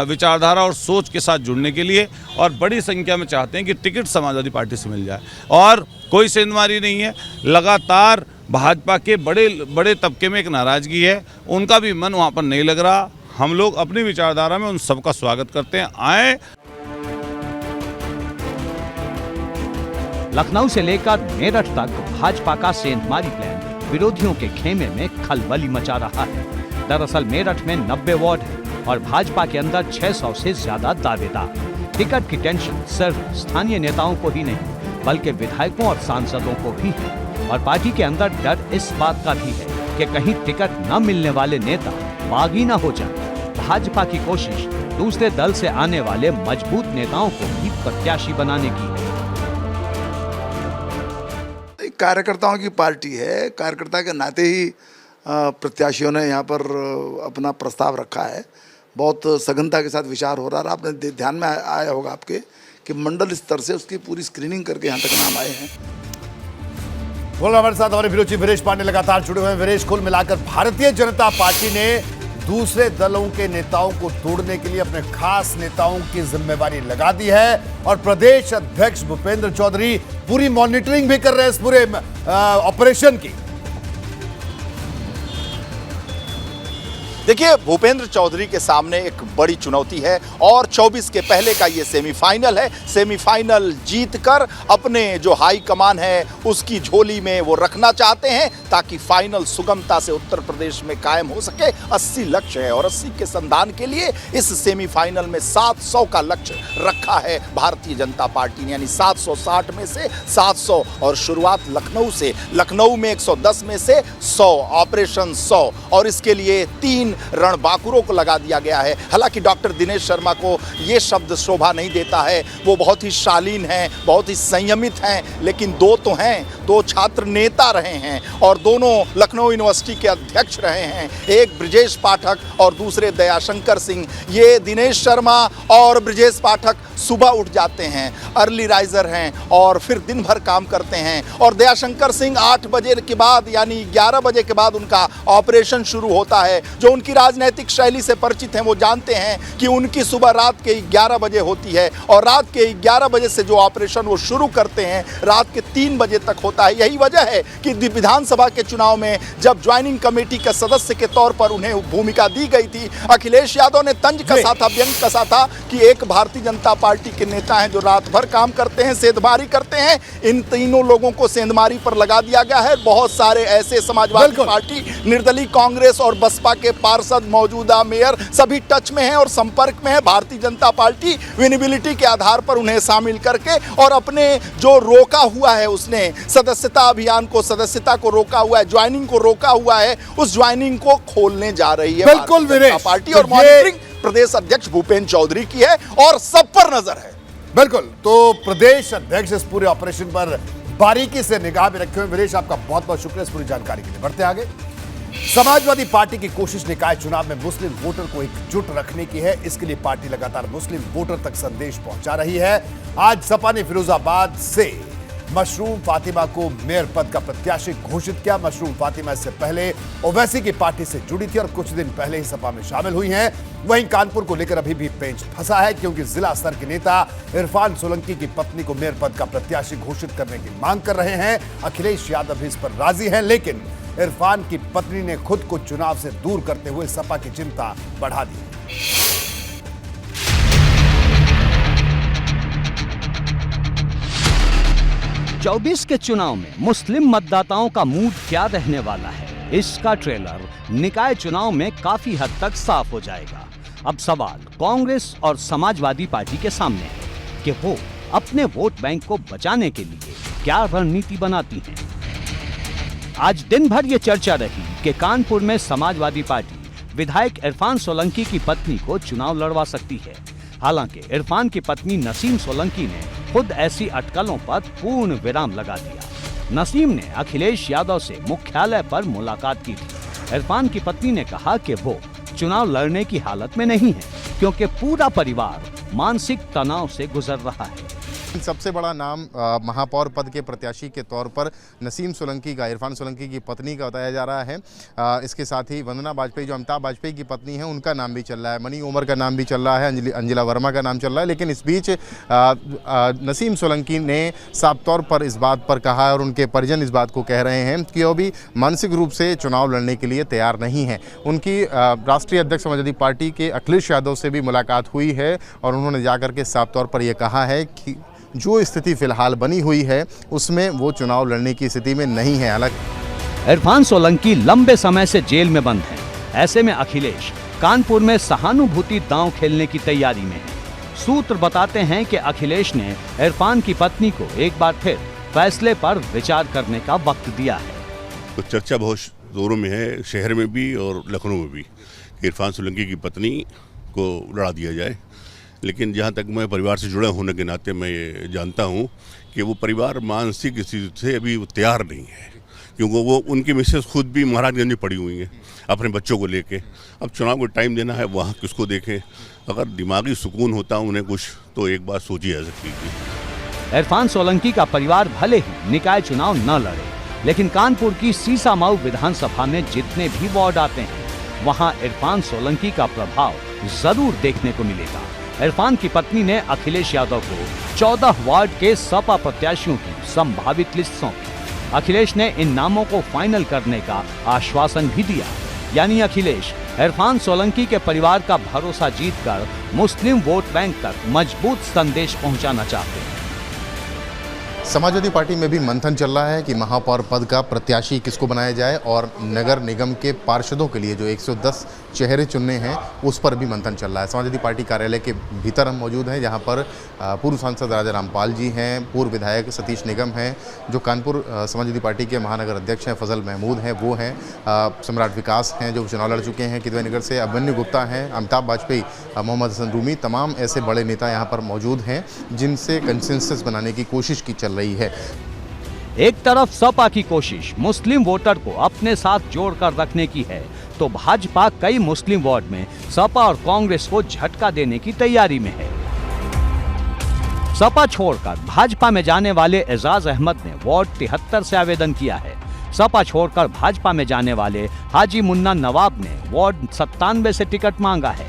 विचारधारा और सोच के साथ जुड़ने के लिए और बड़ी संख्या में चाहते हैं कि टिकट समाजवादी पार्टी से मिल जाए। और कोई सेंधमारी नहीं है, लगातार भाजपा के बड़े तबके में एक नाराजगी है, उनका भी मन वहाँ पर नहीं लग रहा। हम लोग अपनी विचारधारा में उन सबका स्वागत करते हैं, आए। लखनऊ से लेकर मेरठ तक भाजपा का सेंधमारी प्लान विरोधियों के खेमे में खलबली मचा रहा है। दरअसल मेरठ में 90 वार्ड है और भाजपा के अंदर 600 से ज्यादा दावेदार। टिकट की टेंशन सिर्फ स्थानीय नेताओं को ही नहीं बल्कि विधायकों और सांसदों को भी है और पार्टी के अंदर डर इस बात का भी है कि कहीं टिकट न मिलने वाले नेता बागी न हो जाए। भाजपा की कोशिश दूसरे दल से आने वाले मजबूत नेताओं को भी प्रत्याशी बनाने की है। कार्यकर्ताओं की पार्टी है, कार्यकर्ता के नाते ही प्रत्याशियों ने यहाँ पर अपना प्रस्ताव रखा है। बहुत सघनता के साथ विचार हो रहा है। आपने ध्यान में आया होगा आपके कि मंडल स्तर से उसकी पूरी स्क्रीनिंग करके यहाँ तक नाम आए हैं। बोल हमारे साथ हमारे विरोधी वीरेश पांडे लगातार जुड़े हुए हैं। वीरेश, कुल मिलाकर भारतीय जनता पार्टी ने दूसरे दलों के नेताओं को तोड़ने के लिए अपने खास नेताओं की जिम्मेवारी लगा दी है और प्रदेश अध्यक्ष भूपेंद्र चौधरी पूरी मॉनिटरिंग भी कर रहे हैं इस पूरे ऑपरेशन की। देखिए, भूपेंद्र चौधरी के सामने एक बड़ी चुनौती है और 24 के पहले का ये सेमीफाइनल है। सेमीफाइनल जीतकर अपने जो हाई कमान है उसकी झोली में वो रखना चाहते हैं ताकि फाइनल सुगमता से उत्तर प्रदेश में कायम हो सके। 80 लक्ष्य है और 80 के संधान के लिए इस सेमीफाइनल में 700 का लक्ष्य रखा है भारतीय जनता पार्टी ने, यानी 760 में से 700 और शुरुआत लखनऊ से। लखनऊ में 110 में से 100, ऑपरेशन 100 और इसके लिए 3 रणबांकुरों को लगा दिया गया है। हालांकि डॉक्टर दिनेश शर्मा को यह शब्द शोभा नहीं देता है, वो बहुत ही शालीन हैं, बहुत ही संयमित हैं, लेकिन दो तो हैं, दो छात्र नेता रहे हैं और दोनों लखनऊ यूनिवर्सिटी के अध्यक्ष रहे हैं। एक ब्रजेश पाठक और दूसरे दयाशंकर सिंह। ये दिनेश शर्मा और ब्रजेश पाठक सुबह उठ जाते हैं, अर्ली राइजर हैं और फिर दिन भर काम करते हैं और दयाशंकर सिंह 8 बजे के बाद यानी 11 बजे के बाद उनका ऑपरेशन शुरू होता है। जो उनकी राजनीतिक शैली से परिचित हैं वो जानते हैं कि उनकी सुबह रात के 11 बजे होती है और रात के 11 बजे से जो ऑपरेशन वो शुरू करते हैं रात के 3 बजे तक होता है। यही वजह है कि विधानसभा के चुनाव में जब ज्वाइनिंग कमेटी के सदस्य के तौर पर उन्हें भूमिका दी गई थी, अखिलेश यादव ने तंज कसा था, व्यंग कसा था कि एक भारतीय जनता पार्टी के नेता हैं जो रात भर काम करते हैं, सेंधमारी करते हैं। इन तीनों लोगों को सेंधमारी पर लगा दिया गया है। बहुत सारे ऐसे समाजवादी पार्टी, निर्दलीय कांग्रेस और बसपा के पार्षद, मौजूदा मेयर सभी टच में हैं और संपर्क में है। भारतीय जनता पार्टी विनिबिलिटी के आधार पर उन्हें शामिल करके और अपने जो रोका हुआ है, उसने सदस्यता अभियान को, सदस्यता को रोका हुआ है, ज्वाइनिंग को रोका हुआ है, उस ज्वाइनिंग को खोलने जा रही है बिल्कुल भारतीय जनता पार्टी। और मॉनिटरिंग प्रदेश अध्यक्ष भूपेंद्र चौधरी की है और सब पर नजर है। बिल्कुल, तो प्रदेश अध्यक्ष इस पूरे ऑपरेशन पर बारीकी से निगाह भी रखे हुए। वीरेश, आपका बहुत बहुत शुक्रिया इस पूरी जानकारी के लिए। बढ़ते आगे। समाजवादी पार्टी की कोशिश निकाय चुनाव में मुस्लिम वोटर को एकजुट रखने की है। इसके लिए पार्टी लगातार मुस्लिम वोटर तक संदेश पहुंचा रही है। आज सपा ने फिरोजाबाद से मशरूम फातिमा को मेयर पद का प्रत्याशी घोषित किया। मशरूम फातिमा इससे पहले ओवैसी की पार्टी से जुड़ी थी और कुछ दिन पहले ही सपा में शामिल हुई हैं। वहीं कानपुर को लेकर अभी भी पेंच फंसा है क्योंकि जिला स्तर के नेता इरफान सोलंकी की पत्नी को मेयर पद का प्रत्याशी घोषित करने की मांग कर रहे हैं। अखिलेश यादव भी इस पर राजी हैं, लेकिन इरफान की पत्नी ने खुद को चुनाव से दूर करते हुए सपा की चिंता बढ़ा दी। 24 के चुनाव में मुस्लिम मतदाताओं का मूड क्या रहने वाला है, इसका ट्रेलर निकाय चुनाव में काफी हद तक साफ हो जाएगा। अब सवाल कांग्रेस और समाजवादी पार्टी के सामने है कि वो अपने वोट बैंक को बचाने के लिए क्या रणनीति बनाती हैं। आज दिन भर ये चर्चा रही कि कानपुर में समाजवादी पार्टी विधायक इरफान सोलंकी की पत्नी को चुनाव लड़वा सकती है। हालांकि इरफान की पत्नी नसीम सोलंकी ने खुद ऐसी अटकलों पर पूर्ण विराम लगा दिया। नसीम ने अखिलेश यादव से मुख्यालय पर मुलाकात की थी। इरफान की पत्नी ने कहा कि वो चुनाव लड़ने की हालत में नहीं है क्योंकि पूरा परिवार मानसिक तनाव से गुजर रहा है। सबसे बड़ा नाम महापौर पद के प्रत्याशी के तौर पर नसीम सोलंकी का, इरफान सोलंकी की पत्नी का बताया जा रहा है। इसके साथ ही वंदना वाजपेयी जो अमिताभ वाजपेयी की पत्नी है उनका नाम भी चल रहा है, मनी उमर का नाम भी चल रहा है, अंजिला वर्मा का नाम चल रहा है। लेकिन इस बीच नसीम सोलंकी ने साफ तौर पर इस बात पर कहा और उनके परिजन इस बात को कह रहे हैं कि वो भी मानसिक रूप से चुनाव लड़ने के लिए तैयार नहीं है। उनकी राष्ट्रीय अध्यक्ष समाजवादी पार्टी के अखिलेश यादव से भी मुलाकात हुई है और उन्होंने जाकर के साफ तौर पर यह कहा है कि जो स्थिति फिलहाल बनी हुई है उसमें वो चुनाव लड़ने की स्थिति में नहीं है। हालांकि इरफान सोलंकी लंबे समय से जेल में बंद हैं। ऐसे में अखिलेश कानपुर में सहानुभूति दांव खेलने की तैयारी में है। सूत्र बताते हैं कि अखिलेश ने इरफान की पत्नी को एक बार फिर फैसले पर विचार करने का वक्त दिया है। तो चर्चा बहुत जोरों में है, शहर में भी और लखनऊ में भी, इरफान सोलंकी की पत्नी को लड़ा दिया जाए। लेकिन जहाँ तक मैं परिवार से जुड़े होने के नाते मैं ये जानता हूँ कि वो परिवार मानसिक स्थिति से अभी तैयार नहीं है, क्योंकि वो उनकी मिसेस खुद भी महाराजगंज में पड़ी हुई हैं अपने बच्चों को लेके। अब चुनाव को टाइम देना है, वहाँ किसको देखें। अगर दिमागी सुकून होता उन्हें कुछ तो एक बात सोची जा सकती थी। इरफान सोलंकी का परिवार भले ही निकाय चुनाव न लड़े, लेकिन कानपुर की सीसामाऊ विधानसभा में जितने भी वार्ड आते हैं वहाँ इरफान सोलंकी का प्रभाव जरूर देखने को मिलेगा। इरफान की पत्नी ने अखिलेश यादव को 14 वार्ड के सपा प्रत्याशियों की संभावित लिस्ट सौंपी। अखिलेश ने इन नामों को फाइनल करने का आश्वासन भी दिया। यानी अखिलेश इरफान सोलंकी के परिवार का भरोसा जीतकर मुस्लिम वोट बैंक तक मजबूत संदेश पहुंचाना चाहते हैं। समाजवादी पार्टी में भी मंथन चल रहा है कि महापौर पद का प्रत्याशी किसको बनाया जाए और नगर निगम के पार्षदों के लिए जो 110 चेहरे चुनने हैं उस पर भी मंथन चल रहा है। समाजवादी पार्टी कार्यालय के भीतर हम मौजूद हैं, जहां पर पूर्व सांसद राजा रामपाल जी हैं, पूर्व विधायक सतीश निगम हैं, जो कानपुर समाजवादी पार्टी के महानगर अध्यक्ष हैं फजल महमूद हैं वो हैं, सम्राट विकास हैं जो चुनाव लड़ चुके हैं किदवई नगर से, अभिमन्यु गुप्ता हैं, अमिताभ वाजपेयी, मोहम्मद हसन रूमी, तमाम ऐसे बड़े नेता यहाँ पर मौजूद हैं जिनसे कंसेंसस बनाने की कोशिश की चल रही है। एक तरफ सपा की कोशिश मुस्लिम वोटर को अपने साथ जोड़कर रखने की है, तो भाजपा कई मुस्लिम वार्ड में सपा और कांग्रेस को झटका देने की तैयारी में है। सपा छोड़कर भाजपा में जाने वाले एजाज अहमद ने वार्ड 73 से आवेदन किया है। सपा छोड़कर भाजपा में जाने वाले हाजी मुन्ना नवाब ने वार्ड 97 से टिकट मांगा है।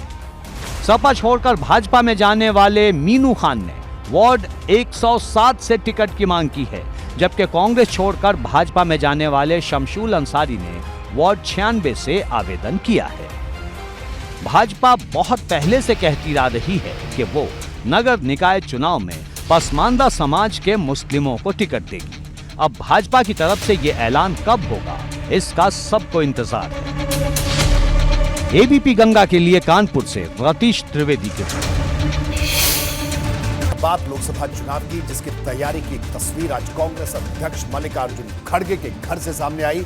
सपा छोड़कर भाजपा में जाने वाले मीनू खान ने वार्ड 107 से टिकट की मांग की है, जबकि कांग्रेस छोड़कर भाजपा में जाने वाले शमशुल अंसारी ने वार्ड 96 से आवेदन किया है। भाजपा बहुत पहले से कहती आ रही है कि वो नगर निकाय चुनाव में पसमानदा समाज के मुस्लिमों को टिकट देगी। अब भाजपा की तरफ से ये ऐलान कब होगा, इसका सबको इंतजार है। एबीपी गंगा के लिए कानपुर से रतीश त्रिवेदी की रिपोर्ट। बात लोकसभा चुनाव की, जिसकी तैयारी की एक तस्वीर आज कांग्रेस अध्यक्ष मल्लिकार्जुन खड़गे के घर से सामने आई।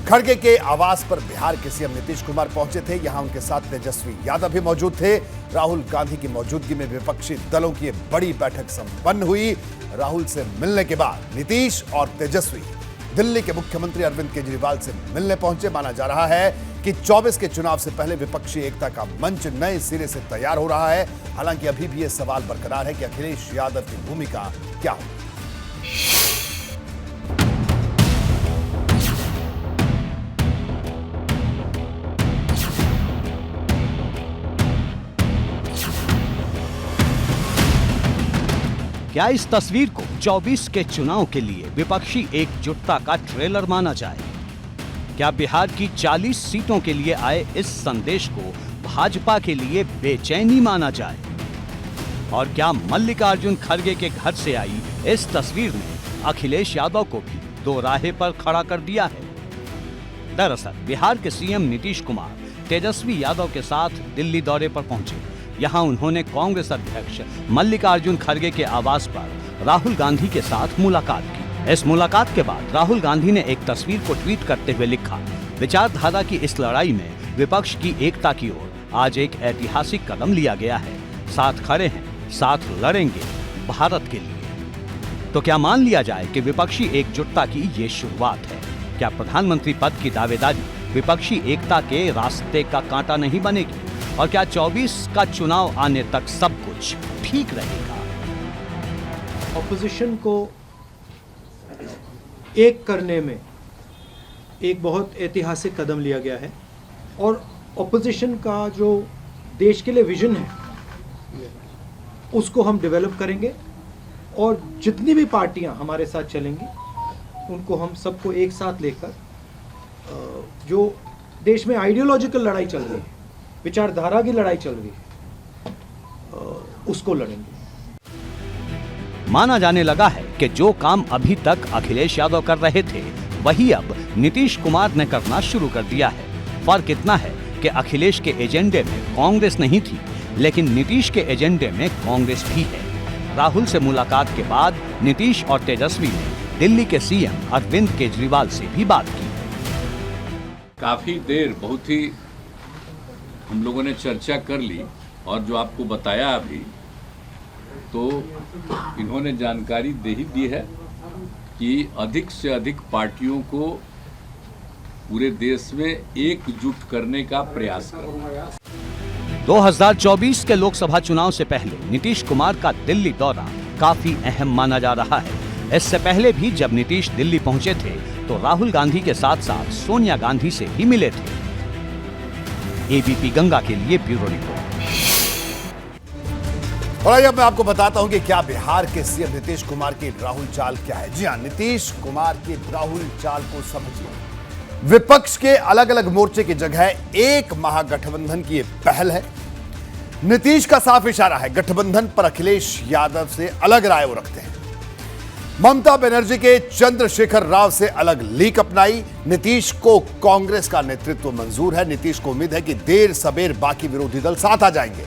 खड़गे के आवास पर बिहार के सीएम नीतीश कुमार पहुंचे थे। यहां उनके साथ तेजस्वी यादव भी मौजूद थे। राहुल गांधी की मौजूदगी में विपक्षी दलों की बड़ी बैठक संपन्न हुई। राहुल से मिलने के बाद नीतीश और तेजस्वी दिल्ली के मुख्यमंत्री अरविंद केजरीवाल से मिलने पहुंचे। माना जा रहा है कि 24 के चुनाव से पहले विपक्षी एकता का मंच नए सिरे से तैयार हो रहा है। हालांकि अभी भी यह सवाल बरकरार है कि अखिलेश यादव की भूमिका क्या होगी। क्या इस तस्वीर को 24 के चुनाव के लिए विपक्षी एकजुटता का ट्रेलर माना जाए? क्या बिहार की 40 सीटों के लिए आए इस संदेश को भाजपा के लिए बेचैनी माना जाए? और क्या मल्लिकार्जुन खड़गे के घर से आई इस तस्वीर ने अखिलेश यादव को भी दो राहे पर खड़ा कर दिया है? दरअसल बिहार के सीएम नीतीश कुमार तेजस्वी यादव के साथ दिल्ली दौरे पर पहुंचे। यहां उन्होंने कांग्रेस अध्यक्ष मल्लिकार्जुन खड़गे के आवास पर राहुल गांधी के साथ मुलाकात की। इस मुलाकात के बाद राहुल गांधी ने एक तस्वीर को ट्वीट करते हुए लिखा, विचारधारा की इस लड़ाई में विपक्ष की एकता की ओर आज एक ऐतिहासिक कदम लिया गया है। साथ खड़े हैं, साथ लड़ेंगे भारत के लिए। तो क्या मान लिया जाए कि विपक्षी एकजुटता की ये शुरुआत है? क्या प्रधानमंत्री पद की दावेदारी विपक्षी एकता के रास्ते का कांटा नहीं बनेगी? और क्या 24 का चुनाव आने तक सब कुछ ठीक रहेगा? ऑपोजिशन को एक करने में एक बहुत ऐतिहासिक कदम लिया गया है और ऑपोजिशन का जो देश के लिए विजन है उसको हम डेवलप करेंगे और जितनी भी पार्टियां हमारे साथ चलेंगी उनको हम सबको एक साथ लेकर जो देश में आइडियोलॉजिकल लड़ाई चल रही है, विचारधारा की लड़ाई चल रही है, उसको लड़ेंगे। माना जाने लगा है कि जो काम अभी तक अखिलेश यादव कर रहे थे वही अब नीतीश कुमार ने करना शुरू कर दिया है। फर्क इतना है कि अखिलेश के एजेंडे में कांग्रेस नहीं थी, लेकिन नीतीश के एजेंडे में कांग्रेस भी है। राहुल से मुलाकात के बाद नीतीश और तेजस्वी ने दिल्ली के सीएम अरविंद केजरीवाल से भी बात की। काफी देर बहुत ही हम लोगों ने चर्चा कर ली और जो आपको बताया अभी, तो इन्होंने जानकारी दे ही दी है कि अधिक से अधिक पार्टियों को पूरे देश में एकजुट करने का प्रयास करें। 2024 के लोकसभा चुनाव से पहले नीतीश कुमार का दिल्ली दौरा काफी अहम माना जा रहा है। इससे पहले भी जब नीतीश दिल्ली पहुंचे थे तो राहुल गांधी के साथ साथ सोनिया गांधी से भी मिले थे। एबीपी गंगा के लिए ब्यूरो रिपोर्ट। और अब मैं आपको बताता हूं कि क्या बिहार के सीएम नीतीश कुमार की राहुल चाल क्या है। जी हां, नीतीश कुमार की राहुल चाल को समझिए। विपक्ष के अलग अलग मोर्चे की जगह एक महागठबंधन की पहल है। नीतीश का साफ इशारा है, गठबंधन पर अखिलेश यादव से अलग राय वो रखते हैं। ममता बनर्जी के चंद्रशेखर राव से अलग लीक अपनाई। नीतीश को कांग्रेस का नेतृत्व मंजूर है। नीतीश को उम्मीद है कि देर सबेर बाकी विरोधी दल साथ आ जाएंगे।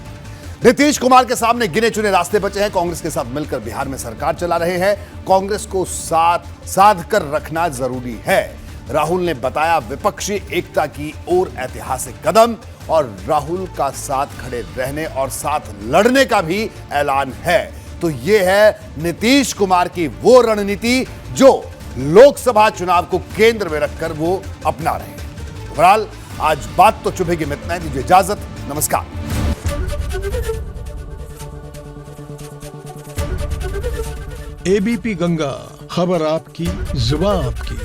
नीतीश कुमार के सामने गिने चुने रास्ते बचे हैं। कांग्रेस के साथ मिलकर बिहार में सरकार चला रहे हैं। कांग्रेस को साथ साध कर रखना जरूरी है। राहुल ने बताया विपक्षी एकता की ओर ऐतिहासिक कदम, और राहुल का साथ खड़े रहने और साथ लड़ने का भी ऐलान है। तो यह है नीतीश कुमार की वो रणनीति जो लोकसभा चुनाव को केंद्र में रखकर वो अपना रहे हैं। बहरहाल आज बात तो चुभेगी में इतना ही। दीजिए इजाजत, नमस्कार। एबीपी गंगा, खबर आपकी, जुबान आपकी।